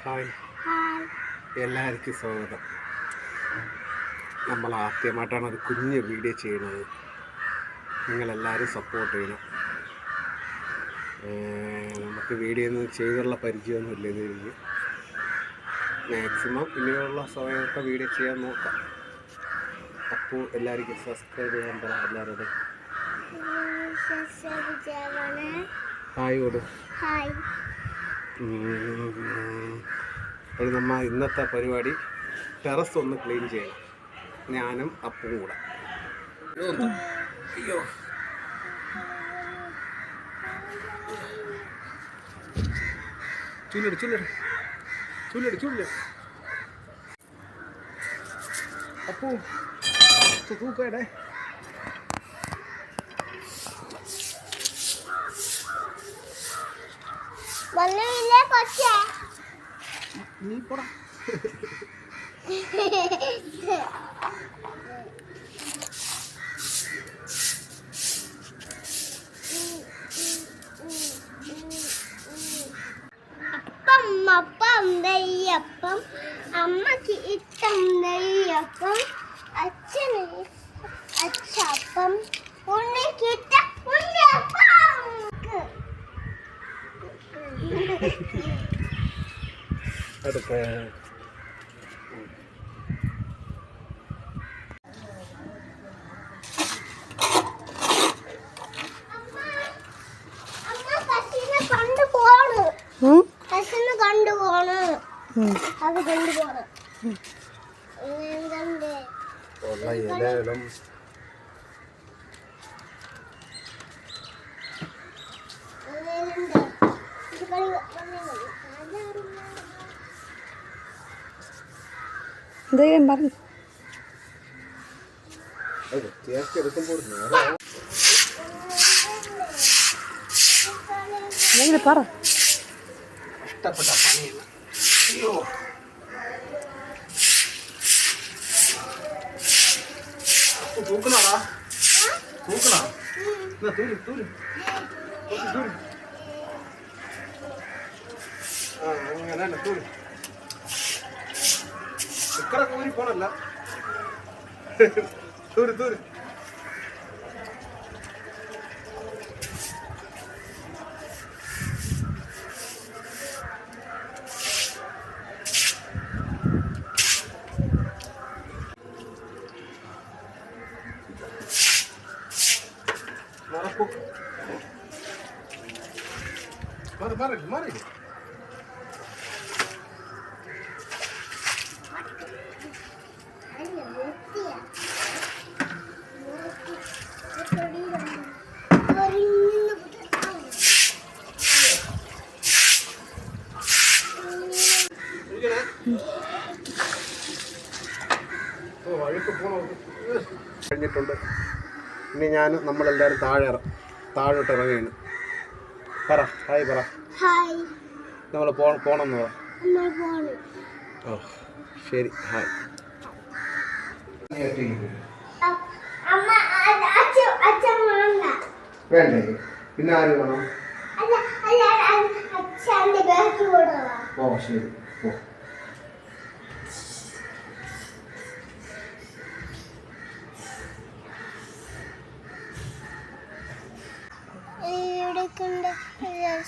Hi, എല്ലാവർക്കും സ്വാഗതം. നമ്മൾ ആദ്യമായിട്ടാണ് ഒരു കുഞ്ഞ് വീഡിയോ ചെയ്യുന്നത്. നിങ്ങളെല്ലാവരും സപ്പോർട്ട് ചെയ്യണം. നമുക്ക് വീഡിയോ ഒന്നും ചെയ്തുള്ള പരിചയമൊന്നുമില്ല. എനിക്ക് മാക്സിമം ഇനിയുള്ള സമയമൊക്കെ വീഡിയോ ചെയ്യാൻ നോക്കാം. അപ്പോൾ എല്ലാവർക്കും സബ്സ്ക്രൈബ് ചെയ്യാൻ പറ. എല്ലാവരോടും ഹായ് കൊടു. അപ്പോൾ നമ്മൾ ഇന്നത്തെ പരിപാടി ടെറസ് ഒന്ന് ക്ലീൻ ചെയ്യണം. ഞാനും അപ്പും കൂടെ. അയ്യോ, ചുല്ലട് ചുല്ലട് ചുല്ലട് ചുല്ലട് അപ്പു തൂക്കടെ. നീ പോടാ. അപ്പം നെയ്യപ്പം, അമ്മക്ക് ഇഷ്ടം നെയ്യപ്പം, അച്ഛന് അച്ചപ്പം, ഉണ്ണിക്കിട്ട ഉണ്ണിയപ്പം. അത് കൊണ്ടുപോകണം. പറഞ്ഞു പറ. ഇഷ്ടപ്പെട്ട പണിയാണ്. അയ്യോ, തൂക്കണോടാ, തൂക്കണോ? തൂര് തൂര് തൂര്. ആ, അങ്ങനെ തൂര്. ഇക്കറൊക്കെ ഊരി പോണല്ല. തൂര് തൂര്. മാറി മാറി. കഴിഞ്ഞിട്ടുണ്ട്. ഇനി നമ്മളെല്ലാവരും താഴോട്ട് ഇറങ്ങുകയാണ്. പറ ഹായ് പറ. നമ്മൾ പോണമെന്ന് പറ. ഓ ശരി, ഹായ്. വേണ്ടേ? പിന്നെ ആര് വേണം? ഓ ശരി, ഓ.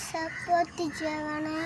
സപ്പോർട്ട് ചെയ്യണേ.